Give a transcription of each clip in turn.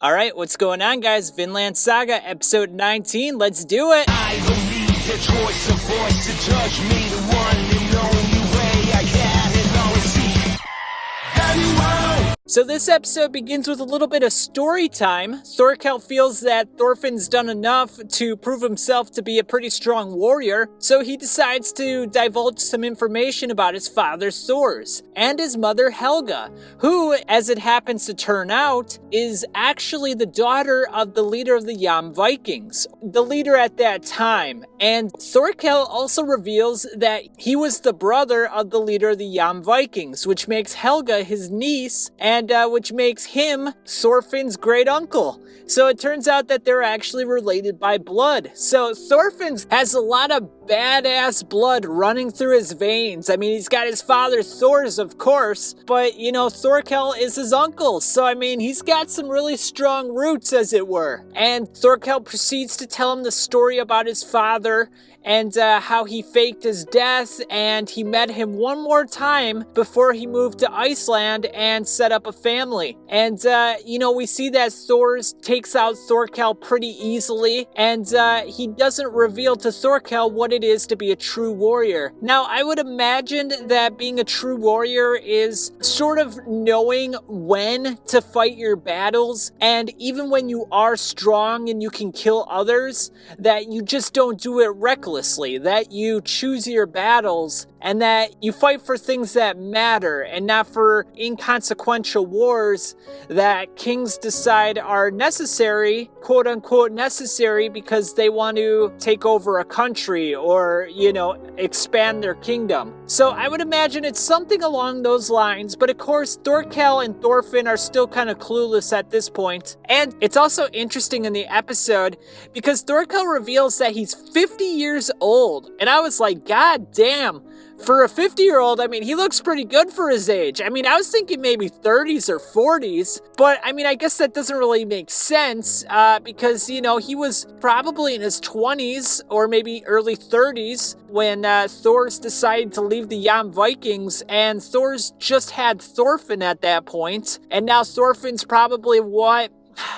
All right, what's going on, guys? Vinland Saga, episode 19. Let's do it. I believe the choice of voice to judge me, the one and only way I can and always see. Anyone. So this episode begins with a little bit of story time. Thorkell feels that Thorfinn's done enough to prove himself to be a pretty strong warrior, so he decides to divulge some information about his father Thors and his mother Helga, who, as it happens to turn out, is actually the daughter of the leader of the Jom Vikings, the leader at that time. And Thorkell also reveals that he was the brother of the leader of the Jom Vikings, which makes Helga his niece, and which makes him Thorfinn's great uncle. So it turns out that they're actually related by blood. So Thorfinn has a lot of badass blood running through his veins. I mean, he's got his father Thor's, of course, but you know, Thorkell is his uncle. So I mean, he's got some really strong roots, as it were. And Thorkell proceeds to tell him the story about his father and how he faked his death, and he met him one more time before he moved to Iceland and set up a family. And, you know, we see that Thors takes out Thorkell pretty easily, and he doesn't reveal to Thorkell what it is to be a true warrior. Now, I would imagine that being a true warrior is sort of knowing when to fight your battles, and even when you are strong and you can kill others, that you just don't do it recklessly. That you choose your battles and that you fight for things that matter and not for inconsequential wars that kings decide are necessary, quote unquote necessary, because they want to take over a country or, you know, expand their kingdom. So I would imagine it's something along those lines, but of course Thorkell and Thorfinn are still kind of clueless at this point. And it's also interesting in the episode because Thorkell reveals that he's 50 years old, and I was like, God damn. For a 50-year-old, I mean, he looks pretty good for his age. I mean, I was thinking maybe 30s or 40s, but I mean, I guess that doesn't really make sense because, you know, he was probably in his 20s or maybe early 30s when Thors decided to leave the Jom Vikings, and Thors just had Thorfinn at that point, and now Thorfinn's probably, what,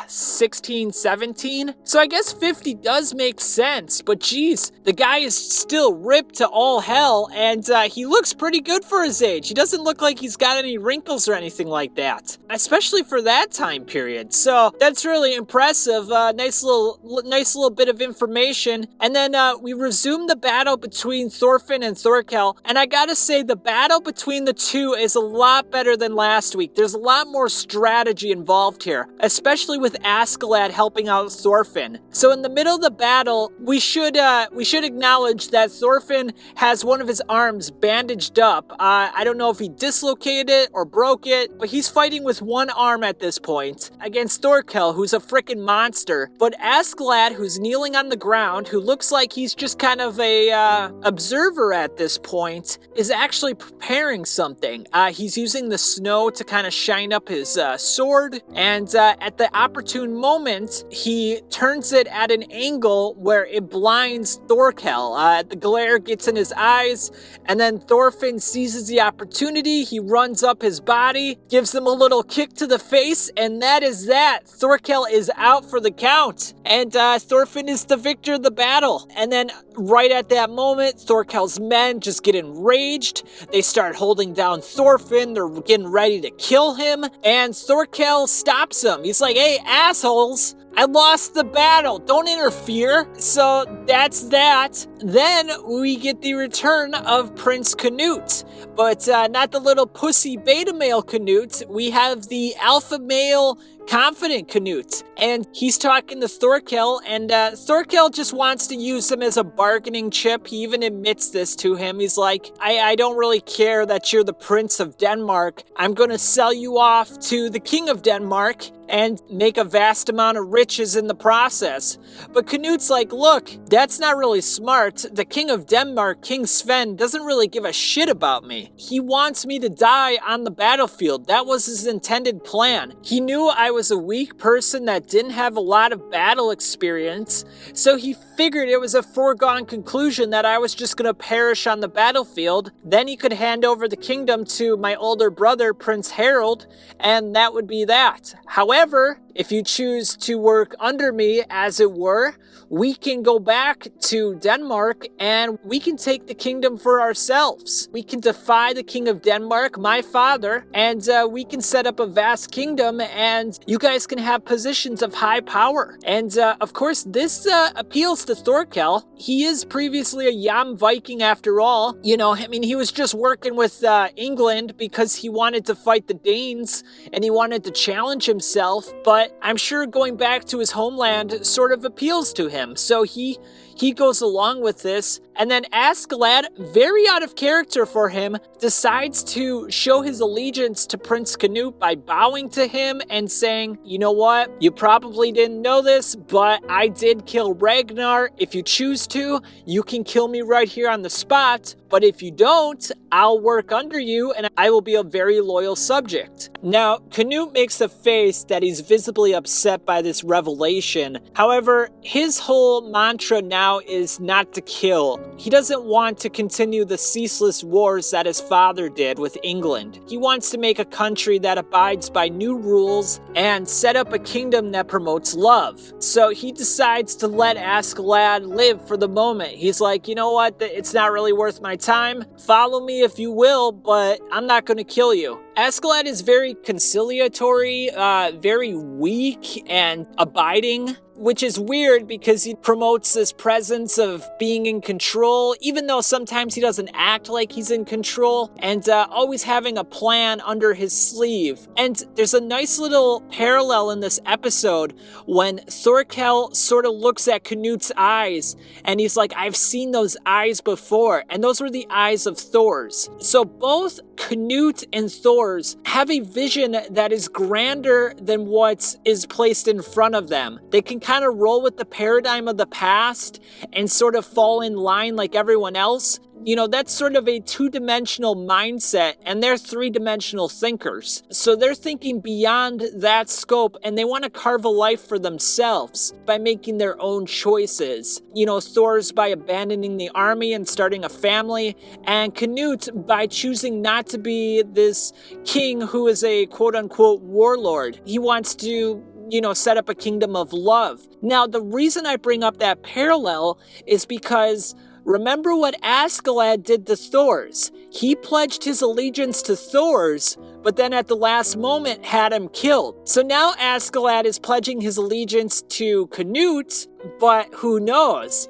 16, 17? So I guess 50 does make sense, but geez, the guy is still ripped to all hell, and he looks pretty good for his age. He doesn't look like he's got any wrinkles or anything like that, especially for that time period. So that's really impressive. Nice little bit of information. And then we resume the battle between Thorfinn and Thorkell, and I gotta say, the battle between the two is a lot better than last week. There's a lot more strategy involved here, especially with Askeladd helping out Thorfinn. So in the middle of the battle, we should acknowledge that Thorfinn has one of his arms bandaged up. I don't know if he dislocated it or broke it, but he's fighting with one arm at this point against Thorkell, who's a freaking monster. But Askeladd, who's kneeling on the ground, who looks like he's just kind of a observer at this point, is actually preparing something. He's using the snow to kind of shine up his sword, and at the opportune moment, he turns it at an angle where it blinds Thorkell. The glare gets in his eyes, and then Thorfinn seizes the opportunity. He runs up his body, gives him a little kick to the face, and that is that. Thorkell is out for the count, and Thorfinn is the victor of the battle. And then right at that moment, Thorkell's men just get enraged. They start holding down Thorfinn. They're getting ready to kill him, and Thorkell stops him. He's like, hey, assholes, I lost the battle. Don't interfere. So that's that. Then we get the return of Prince Canute, but not the little pussy beta male Canute. We have the alpha male confident Canute, and he's talking to Thorkell, and Thorkell just wants to use him as a bargaining chip. He even admits this to him. He's like, I don't really care that you're the Prince of Denmark. I'm going to sell you off to the King of Denmark and make a vast amount of riches in the process. But Canute's like, look, that's not really smart. The King of Denmark, King Sven, doesn't really give a shit about me. He wants me to die on the battlefield. That was his intended plan. He knew I was a weak person that didn't have a lot of battle experience, so he figured it was a foregone conclusion that I was just gonna perish on the battlefield. Then he could hand over the kingdom to my older brother, Prince Harold, and that would be that. However, if you choose to work under me, as it were, we can go back to Denmark and we can take the kingdom for ourselves. We can defy the king of Denmark, my father, and we can set up a vast kingdom, and you guys can have positions of high power. And of course, this appeals to Thorkell. He is previously a Jom Viking after all. You know, I mean, he was just working with England because he wanted to fight the Danes and he wanted to challenge himself, but I'm sure going back to his homeland sort of appeals to him. So he goes along with this, and then Askeladd, very out of character for him, decides to show his allegiance to Prince Canute by bowing to him and saying, you know what, you probably didn't know this, but I did kill Ragnar. If you choose to, you can kill me right here on the spot, but if you don't, I'll work under you and I will be a very loyal subject. Now, Canute makes a face that he's visibly upset by this revelation. However, his whole mantra now is not to kill. He doesn't want to continue the ceaseless wars that his father did with England. He wants to make a country that abides by new rules and set up a kingdom that promotes love. So he decides to let Askeladd live for the moment. He's like, you know what, it's not really worth my time. Follow me if you will, but I'm not going to kill you. Askeladd is very conciliatory, very weak and abiding, which is weird because he promotes this presence of being in control, even though sometimes he doesn't act like he's in control, and always having a plan under his sleeve. And there's a nice little parallel in this episode when Thorkell sort of looks at Canute's eyes, and he's like, I've seen those eyes before, and those were the eyes of Thor's. So both Canute and Thor's have a vision that is grander than what is placed in front of them. They can kind of roll with the paradigm of the past and sort of fall in line like everyone else. You know, that's sort of a two-dimensional mindset, and they're three-dimensional thinkers. So they're thinking beyond that scope, and they want to carve a life for themselves by making their own choices. You know, Thor's by abandoning the army and starting a family, and Canute by choosing not to be this king who is a quote-unquote warlord. He wants to set up a kingdom of love. Now, the reason I bring up that parallel is because remember what Askeladd did to Thor's. He pledged his allegiance to Thor's, but then at the last moment had him killed. So now Askeladd is pledging his allegiance to Canute, but who knows?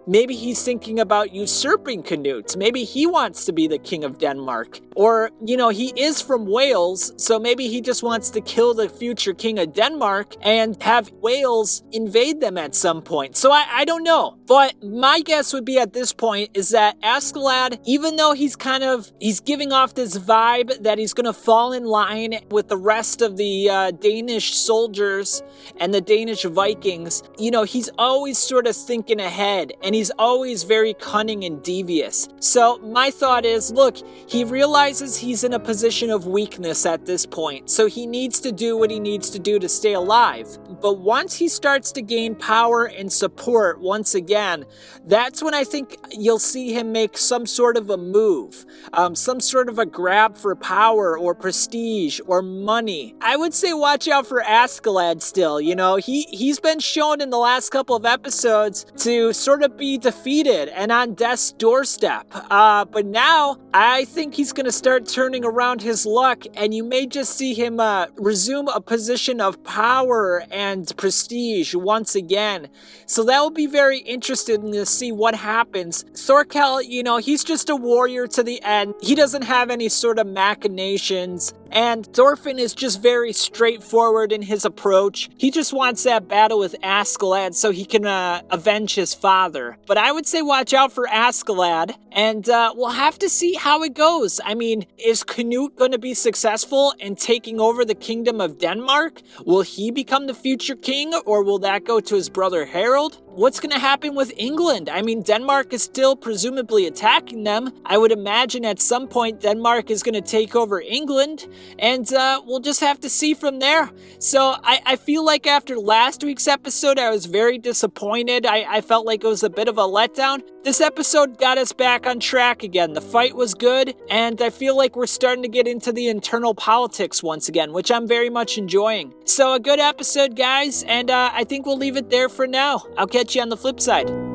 Maybe he's thinking about usurping Canute. Maybe he wants to be the king of Denmark. Or, he is from Wales, so maybe he just wants to kill the future king of Denmark and have Wales invade them at some point. So I don't know. But my guess would be at this point is that Askeladd, even though he's giving off this vibe that he's going to fall in line with the rest of the Danish soldiers and the Danish Vikings, he's always sort of thinking ahead, and he's always very cunning and devious. So my thought is, look, he realizes he's in a position of weakness at this point, so he needs to do what he needs to do to stay alive. But once he starts to gain power and support once again, that's when I think you'll see him make some sort of a move, some sort of a grab for power or prestige or money. I would say watch out for Askeladd still. He's been shown in the last couple of episodes to sort of be defeated and on death's doorstep. But now I think he's going to start turning around his luck, and you may just see him resume a position of power and prestige once again. So that will be very interesting to see what happens. Thorkell, he's just a warrior to the end. He doesn't have any sort of machinations. And Thorfinn is just very straightforward in his approach. He just wants that battle with Askeladd so he can avenge his father. But I would say watch out for Askeladd, and we'll have to see how it goes. I mean, is Canute going to be successful in taking over the kingdom of Denmark? Will he become the future king, or will that go to his brother Harold? what's going to happen with England? I mean, Denmark is still presumably attacking them. I would imagine at some point Denmark is going to take over England, and we'll just have to see from there. So I feel like after last week's episode, I was very disappointed. I felt like it was a bit of a letdown. This episode got us back on track again. The fight was good, and I feel like we're starting to get into the internal politics once again, which I'm very much enjoying. So a good episode, guys, and I think we'll leave it there for now. I'll catch you on the flip side.